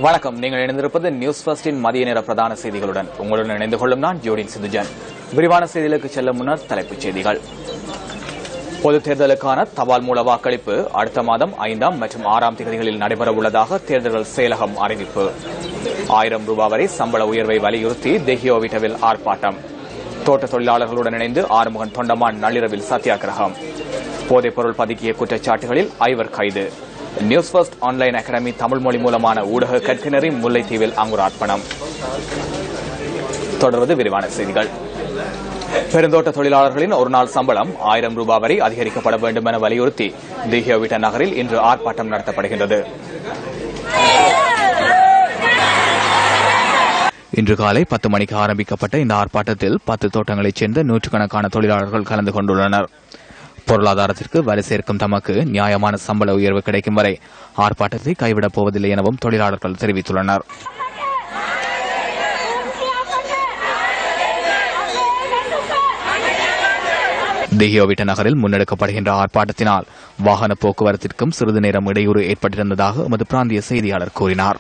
வணக்கம். நீங்கள் இணைந்திருப்பது நியூஸ் ஃபர்ஸ்டின் மதிய நேர பிரதான செய்திகளுடன். உங்களுடன் இணைந்து கொள்ளும் நான் ஜோடின் சிந்துஜன். விரிவான செய்திகளுக்கு செல்லும் முன்னர் தலைப்புச் செய்திகள். பொதுத் தேர்தலுக்கான தபால் மூல வாக்களிப்பு அடுத்த மாதம் 5ஆம் மற்றும் 6ஆம் தேதிகளில் நடைபெறவுள்ளதாக தேர்தல்கள் செயலகம் அறிவிப்பு. 1000 ரூபாய் வரை சம்பள உயர்வை வலியுறுத்தி தெஹியோவிட்டவில் ஆர்ப்பாட்டம். தோட்ட தொழிலாளர்களுடன் இணைந்து ஆறுமுகன் தொண்டமான் நள்ளிரவில் சத்தியாகிரகம். போதைப்பொருள் பதுக்கிய குற்றச்சாட்டுகளில் 5 கைது. News first online academy Tamil மொழி மூலமான ஊடக கற்கிணறி முல்லைத்தீவில் அங்குரார்ப்பணம். தொடர்வது விரிவான செய்திகள். பெருந்தோட்ட தொழிலாளர்களின் ஒருநாள் சம்பளம் 1000 ரூபாய் வரை அதிகரிக்கப்பட வேண்டும் என வலியுறுத்தி தெஹியோவிட்ட நகரில் இன்று ஆர்ப்பாட்டம் நடத்தப்படுகின்றது. இன்று காலை 10 மணிக்கு ஆரம்பிக்கப்பட்ட இந்த ஆர்ப்பாட்டத்தில் 10 தோட்டங்களைச் சேர்ந்த நூற்றுக்கணக்கான தொழிலாளர்கள் கலந்து கொண்டுள்ளனர். பொருளாதாரத்திற்கு வலு சேர்க்கும் தமக்கு நியாயமான சம்பள உயர்வு கிடைக்கும் வரை ஆர்ப்பாட்டத்தை கைவிடப் போவதில்லை எனவும் தொழிலாளர்கள் தெரிவித்துள்ளனர். தெஹியோவிட்ட நகரில் முன்னெடுக்கப்படுகின்ற ஆர்ப்பாட்டத்தினால் வாகன போக்குவரத்திற்கும் சிறிது நேரம் இடையூறு ஏற்பட்டிருந்ததாக எமது பிராந்திய செய்தியாளர் கூறினார்.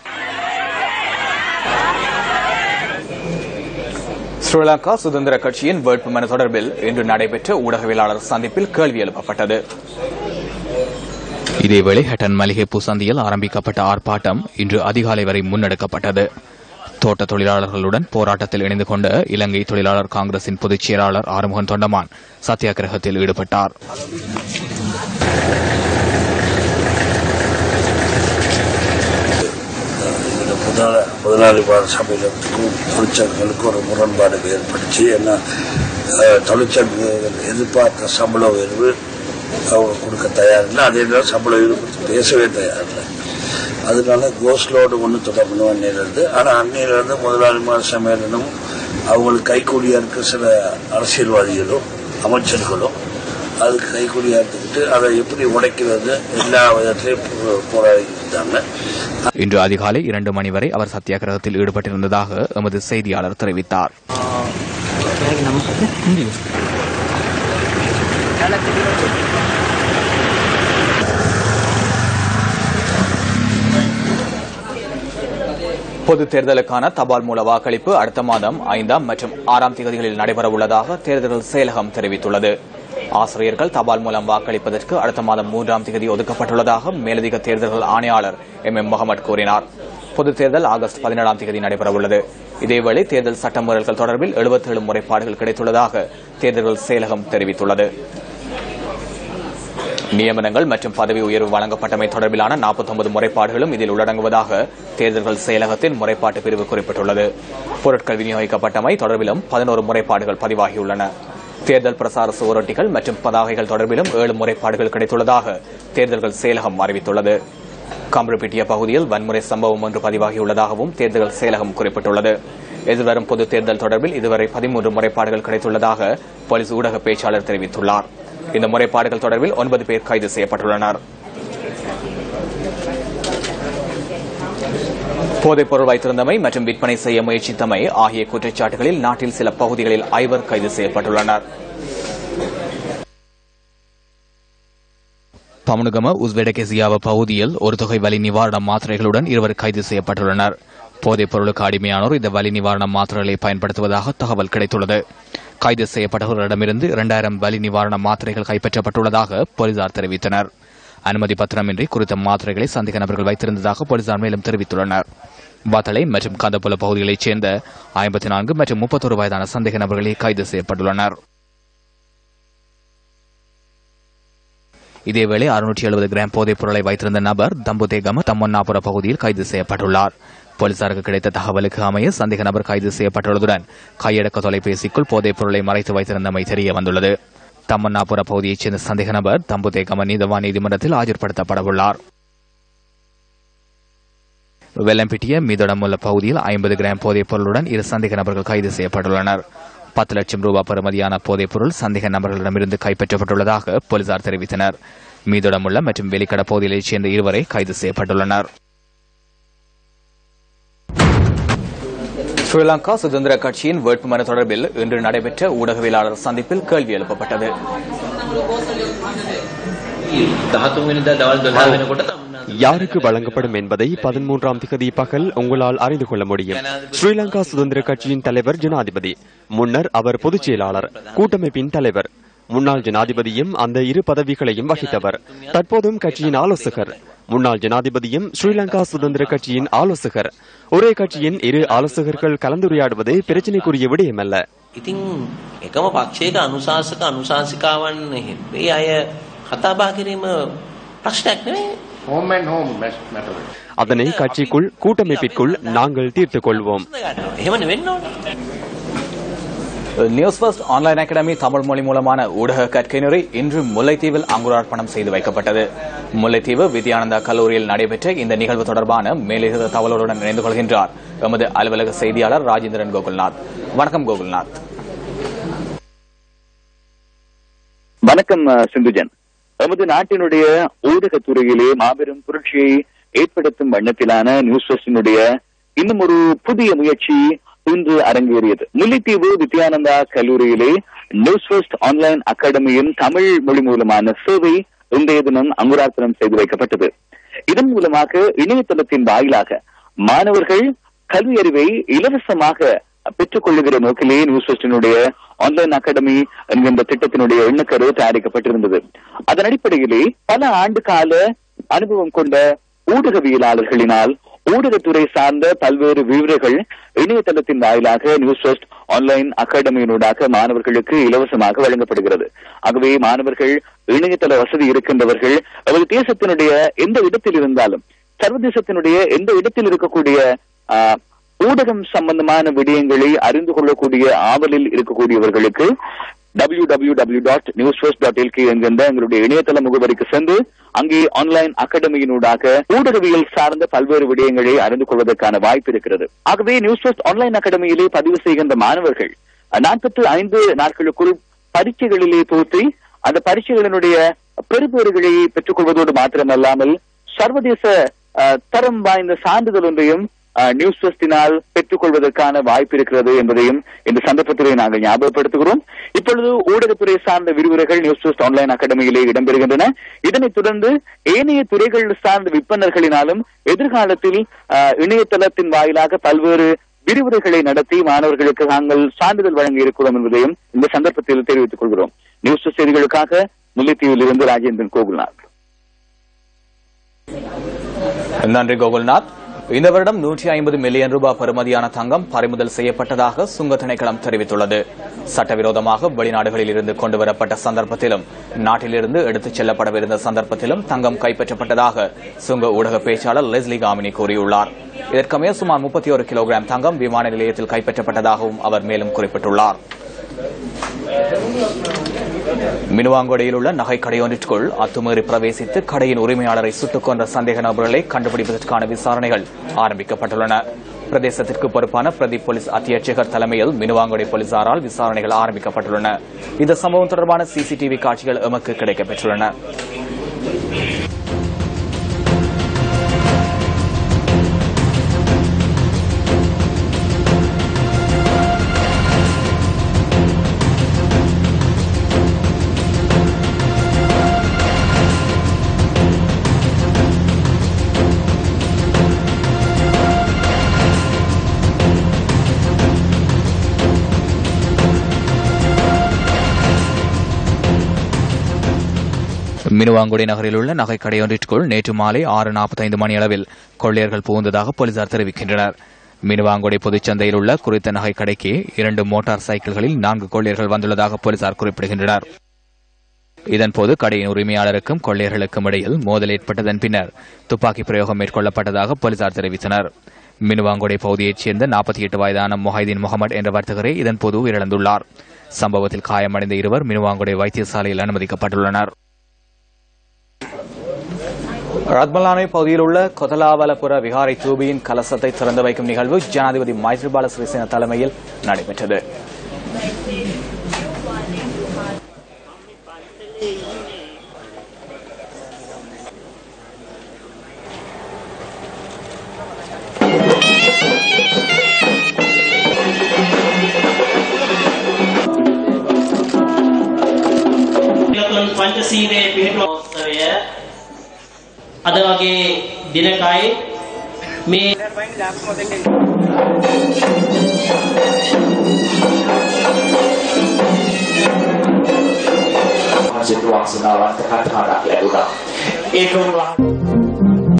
ஸ்ரீலங்கா சுதந்திர கட்சியின் வேட்புமனு தொடர்பில் இன்று நடைபெற்ற ஊடகவியலாளர் சந்திப்பில் கேள்வி எழுப்பப்பட்டது. இதேவேளை ஹட்டன் மளிகைப்பூ சந்தியில் ஆரம்பிக்கப்பட்ட ஆர்ப்பாட்டம் இன்று அதிகாலை வரை முன்னெடுக்கப்பட்டது. தோட்ட தொழிலாளர்களுடன் போராட்டத்தில் இணைந்து கொண்ட இலங்கை தொழிலாளர் காங்கிரசின் பொதுச் செயலாளர் ஆறுமுகன் தொண்டமான் சத்தியாகிரகத்தில் ஈடுபட்டார். முதலாளிவாத சபையினருக்கும் தொழிற்சங்கங்களுக்கு ஒரு முரண்பாடு ஏற்படுச்சு. ஏன்னா தொழிற்சங்கங்கள் எதிர்பார்த்த சம்பள உயர்வு அவங்க கொடுக்க தயாரில்லை, அதே நேரம் சம்பள உயர்வு கொடுத்து பேசவே தயாரில்லை. அதனால கோஸ்லோடு ஒன்று தொடர்பு அன்னையிலிருந்து. ஆனால் அன்னையிலிருந்து முதலாளிவாத சம்மேளனம் அவங்களுக்கு கைக்கூலியா இருக்க சில அரசியல்வாதிகளும் அமைச்சர்களும் அதுக்கு கைக்கூலியா இருந்துக்கிட்டு அதை எப்படி உடைக்கிறது எல்லா விதத்திலையும் போராடி இருந்தாங்க. இன்று அதிகாலை 2 மணி வரை அவர் சத்தியாகிரகத்தில் ஈடுபட்டிருந்ததாக எமது செய்தியாளர் தெரிவித்தார். பொதுத் தேர்தலுக்கான தபால் மூல வாக்களிப்பு அடுத்த மாதம் 5ஆம் மற்றும் 6ஆம் தேதிகளில் நடைபெறவுள்ளதாக தேர்தல்கள் செயலகம் தெரிவித்துள்ளது. ஆசிரியர்கள் தபால் மூலம் வாக்களிப்பதற்கு அடுத்த மாதம் 3ஆம் தேதி ஒதுக்கப்பட்டுள்ளதாக மேலதிக தேர்தல்கள் ஆணையாளர் MM முகமது கூறினார். பொதுத் தேர்தல் ஆகஸ்ட் 17ஆம் தேதி நடைபெறவுள்ளது. இதேவேளை தேர்தல் சட்டமீறல்கள் தொடர்பில் 77 முறைப்பாடுகள் கிடைத்துள்ளதாக தேர்தல்கள் செயலகம் தெரிவித்துள்ளது. நியமனங்கள் மற்றும் பதவி உயர்வு வழங்கப்பட்டமை தொடர்பிலான 49 முறைப்பாடுகளும் இதில் உள்ளடங்குவதாக தேர்தல்கள் செயலகத்தின் முறைப்பாட்டு பிரிவு குறிப்பிட்டுள்ளது. பொருட்கள் விநியோகிக்கப்பட்டமை தொடர்பிலும் 11 முறைப்பாடுகள் பதிவாகியுள்ளன. தேர்தல் பிரசார சுவரொட்டிகள் மற்றும் பதாகைகள் தொடர்பிலும் 7 முறைப்பாடுகள் கிடைத்துள்ளதாக தேர்தல்கள் செயலகம் அறிவித்துள்ளது. கம்பரப்பிட்டிய பகுதியில் வன்முறை சம்பவம் ஒன்று பதிவாகியுள்ளதாகவும் தேர்தல் செயலகம் குறிப்பிட்டுள்ளது. எதிர்வரும் பொது தேர்தல் தொடர்பில் இதுவரை 13 முறைப்பாடுகள் கிடைத்துள்ளதாக போலீஸ் ஊடக பேச்சாளர் தெரிவித்துள்ளார். இந்த முறைப்பாடுகள் தொடர்பில் 9 பேர் கைது செய்யப்பட்டுள்ளனர். போதைப்பொருள் வைத்திருந்தமை மற்றும் விற்பனை செய்ய முயற்சித்தமை ஆகிய குற்றச்சாட்டுகளில் நாட்டில் சில பகுதிகளில் 5 கைது செய்யப்பட்டுள்ளனர். பமுனுகம உஸ்பெடகெசியாவ பகுதியில் ஒரு தொகை வலி நிவாரண மாத்திரைகளுடன் 2 கைது செய்யப்பட்டுள்ளனர். போதைப் பொருளுக்கு அடிமையானோர் இந்த வலி நிவாரண மாத்திரைகளை பயன்படுத்துவதாக தகவல் கிடைத்துள்ளது. கைது செய்யப்பட்டவர்களிடமிருந்து 2000 வலி நிவாரண மாத்திரைகள் கைப்பற்றப்பட்டுள்ளதாக போலீசார் தெரிவித்தனர். அனுமதி பத்திரமின்றி குறித்த மாத்திரைகளை சந்தேக நபர்கள் வைத்திருந்ததாக போலீசார் மேலும் தெரிவித்துள்ளனர். வத்தளை மற்றும் கந்தப்புல பகுதிகளைச் சேர்ந்த 54 மற்றும் 31 வயதான சந்தேக நபர்களே கைது செய்யப்பட்டுள்ளனர். இதேவேளை 670 கிராம் போதைப் பொருளை வைத்திருந்த நபர் தம்புதேகம தம்மன்னாபுர பகுதியில் கைது செய்யப்பட்டுள்ளார். போலீசாருக்கு கிடைத்த தகவலுக்கு அமைய சந்தேக நபர் கைது செய்யப்பட்டுள்ளதுடன் கையடக்க தொலைபேசிக்குள் போதைப் பொருளை மறைத்து வைத்திருந்தமை தெரிய வந்துள்ளது. தம்மன்னாபுர பகுதியைச் சேர்ந்த சந்தேக நபர் தம்புதேகம நீதவான் நீதிமன்றத்தில் ஆஜர்படுத்தப்படவுள்ளார். வெள்ளம்பிட்டிய மீதொடமுள்ள பகுதியில் 50 கிராம் போதைப் பொருளுடன் 2 சந்தேக நபர்கள் கைது செய்யப்பட்டுள்ளனர். 10 லட்சம் ரூபாய் பெறுமதியான போதைப் பொருள் சந்தேக நபர்களிடமிருந்து கைப்பற்றப்பட்டுள்ளதாக போலீசார் தெரிவித்தனர். மீதொடமுள்ள மற்றும் வெளிக்கட பகுதிகளைச் சேர்ந்த 2 கைது செய்யப்பட்டுள்ளனர். ஸ்ரீலங்கா சுதந்திர கட்சியின் வேட்புமனு தொடர்பில் இன்று நடைபெற்ற ஊடகவியலாளர் சந்திப்பில் கேள்வி எழுப்பப்பட்டது. யாருக்கு வழங்கப்படும் என்பதை 13ஆம் திகதி பகல் உங்களால் அறிந்து கொள்ள முடியும். ஸ்ரீலங்கா சுதந்திர கட்சியின் தலைவர் ஜனாதிபதி, முன்னர் அவர் பொதுச் செயலாளர், கூட்டமைப்பின் தலைவர், முன்னாள் ஜனாதிபதியும் அந்த இரு பதவிகளையும் வகித்தவர், தற்போதும் கட்சியின் ஆலோசகர். முன்னாள் ஜனாதிபதியும் ஸ்ரீலங்கா சுதந்திர கட்சியின் ஆலோசகர். ஒரே கட்சியின் இரு ஆலோசகர்கள் கலந்துரையாடுவது பிரச்சினைக்குரிய விடயமல்ல. ඉතින් එකම පක්ෂයක අනුශාසක අනුශාසිකාවන් මේ අය කතා බහ කිරීම ප්‍රශ්නයක් නෙවෙයි. home and home matter. அதனை கட்சிக்குள் கூட்டமைப்பிற்குள் நாங்கள் தீர்த்துக் கொள்வோம். එහෙම නෙවෙන්න ඕනේ. News first online academy Tamil மொழி மூலமான ஊடக கற்கை நெறி இன்று முல்லைத்தீவில் அங்குரார்ப்பணம் செய்து வைக்கப்பட்டது. முல்லைத்தீவு வித்யானந்தா கல்லூரியில் நடைபெற்ற இந்த நிகழ்வு தொடர்பான மேலதிக தகவலுடன் இணைந்து கொள்கின்றார் எமது அலுவலக செய்தியாளர் ராஜேந்திரன் கோகுல்நாத். வணக்கம் கோகுல்நாத். வணக்கம் சிந்துஜன். நமது நாட்டினுடைய ஊடகத்துறையிலே மாபெரும் புரட்சியை ஏற்படுத்தும் வண்ணத்திலான நியூஸ் ஃபர்ஸ்டினுடைய இன்னும் ஒரு புதிய முயற்சி இன்று அரங்கேறியது. முல்லைத்தீவு வித்யானந்தா கல்லூரியிலே நியூஸ் ஃபர்ஸ்ட் ஆன்லைன் அகாடமியின் தமிழ் மொழி மூலமான சேவை இன்றைய தினம் அங்குரார்ப்பணம் செய்து வைக்கப்பட்டது. இதன் மூலமாக இணையதளத்தின் வாயிலாக மாணவர்கள் கல்வி அறிவை இலவசமாக பெற்றுக் கொள்ளுகிற நோக்கிலே நியூஸ் ஃபர்ஸ்டினுடைய ஆன்லைன் அகாடமி என்கின்ற திட்டத்தினுடைய எண்ணக்கரு தயாரிக்கப்பட்டிருந்தது. அதன் அடிப்படையிலே பல ஆண்டு கால அனுபவம் கொண்ட ஊடகவியலாளர்களினால் ஊடகத்துறை சார்ந்த பல்வேறு விவரங்கள் இணையதளத்தின் வாயிலாக நியூஸ் ஃபர்ஸ்ட் ஆன்லைன் அகாடமியினூடாக மாணவர்களுக்கு இலவசமாக வழங்கப்படுகிறது. ஆகவே மாணவர்கள் இணையதள வசதி இருக்கின்றவர்கள் நமது தேசத்தினுடைய எந்த இடத்தில் இருந்தாலும் சர்வதேசத்தினுடைய எந்த இடத்தில் இருக்கக்கூடிய ஊடகம் சம்பந்தமான விடயங்களை அறிந்து கொள்ளக்கூடிய ஆவலில் இருக்கக்கூடியவர்களுக்கு www.newsfirst.lk என்கின்ற எங்களுடைய இணையதள முகவரிக்கு சென்று அங்கே ஆன்லைன் அகாடமியினூடாக ஊடகவியல் சார்ந்த பல்வேறு விடயங்களை அறிந்து கொள்வதற்கான வாய்ப்பு இருக்கிறது. ஆகவே நியூஸ் ஃபர்ஸ்ட் ஆன்லைன் அகாடமியிலே பதிவு செய்கின்ற மாணவர்கள் 45 நாட்களுக்குள் பரீட்சைகளிலே தோற்றி அந்த பரீட்சைகளினுடைய பெறுபேறுகளை பெற்றுக் கொள்வதோடு மாத்திரமல்லாமல் சர்வதேச தரம் வாய்ந்த சான்றிதழ் ஒன்றையும் நியூஸ் ஃபர்ஸ்டினால் பெற்றுக் கொள்வதற்கான வாய்ப்பு இருக்கிறது என்பதையும் இந்த சந்தர்ப்பத்திலே நாங்கள் ஞாபகப்படுத்துகிறோம். இப்பொழுது ஊடகத்துறை சார்ந்த விரிவுரைகள் நியூஸ் ஃபர்ஸ்ட் ஆன்லைன் அகாடமியிலே இடம்பெறுகின்றன. இதனைத் தொடர்ந்து ஏனைய துறைகள் சார்ந்த விற்பனர்களினாலும் எதிர்காலத்தில் இணையதளத்தின் வாயிலாக பல்வேறு விரிவுரைகளை நடத்தி மாணவர்களுக்கு நாங்கள் சான்றிதழ் வழங்கி இருக்கிறோம் என்பதையும் இந்த சந்தர்ப்பத்தில் தெரிவித்துக் கொள்கிறோம். நியூஸ் ஃபர்ஸ்ட் செய்திகளுக்காக முல்லைத்தீவில் இருந்து ராஜேந்திரன் கோகுல்நாத். நன்றி கோகுல்நாத். இந்த வருடம் 150 மில்லியன் ரூபாய் பெறுமதியான தங்கம் பறிமுதல் செய்யப்பட்டதாக சுங்க திணைக்களம் தெரிவித்துள்ளது. சட்டவிரோதமாக வெளிநாடுகளில் இருந்து கொண்டுவரப்பட்ட சந்தர்ப்பத்திலும் நாட்டிலிருந்து எடுத்துச் செல்லப்படவிருந்த சந்தர்ப்பத்திலும் தங்கம் கைப்பற்றப்பட்டதாக சுங்க ஊடக பேச்சாளர் லெஸ்லி காமினி கூறியுள்ளார். இதற்கமைய சுமார் 31 கிலோகிராம் தங்கம் விமான நிலையத்தில் கைப்பற்றப்பட்டதாகவும் அவர் மேலும் குறிப்பிட்டுள்ளார். மினுவாங்கொடையில் உள்ள நகை கடையொன்றிற்குள் அத்துமீறி பிரவேசித்து கடையின் உரிமையாளரை சுட்டுக் கொன்ற சந்தேக நபர்களை கண்டுபிடிப்பதற்கான விசாரணைகள் ஆரம்பிக்கப்பட்டுள்ளன. பிரதேசத்திற்கு பொறுப்பான பிரதி போலீஸ் அத்தியட்சகர் தலைமையில் மினுவாங்கொடை போலீசாரால் விசாரணைகள் ஆரம்பிக்கப்பட்டுள்ளன. இந்த சம்பவம் தொடர்பான சிசிடிவி காட்சிகள் எமக்கு கிடைக்கப்பெற்றுள்ளன. மினுவாங்குடி நகரில் உள்ள நகை கடையொன்றிற்குள் நேற்று மாலை 6:45 மணி அளவில் கொள்ளையர்கள் புகுந்ததாக போலீசார் தெரிவிக்கின்றனர். மினுவாங்குடி பொதுச்சந்தையில் உள்ள குறித்த நகை கடைக்கு 2 மோட்டார் சைக்கிள்களில் 4 கொள்ளையர்கள் வந்துள்ளதாக போலீசார் குறிப்பிடுகின்றனர். இதன்போது கடையின் உரிமையாளருக்கும் கொள்ளையர்களுக்கும் இடையில் மோதல் ஏற்பட்டதன் பின்னர் துப்பாக்கி பிரயோகம் மேற்கொள்ளப்பட்டதாக போலீசார் தெரிவித்தனர். மினுவாங்குடி பகுதியைச் சேர்ந்த 48 வயதான மொஹைதீன் முகமது என்ற வர்த்தகரே இதன்போது உயிரிழந்துள்ளார். சம்பவத்தில் காயமடைந்த இருவர் மினுவாங்குடி வைத்தியசாலையில் அனுமதிக்கப்பட்டுள்ளனர். ரத்மலானை பகுதியில் உள்ள கொதலாவலபுர விகாரை தூபியின் கலசத்தை திறந்து வைக்கும் நிகழ்வு ஜனாதிபதி மைத்ரிபால சிறிசேன தலைமையில் நடைபெற்றது. අද වගේ දිනකයි මේ සිතුවක්සනාවන්ට කටහඬක් ලැබුණා. ඒකම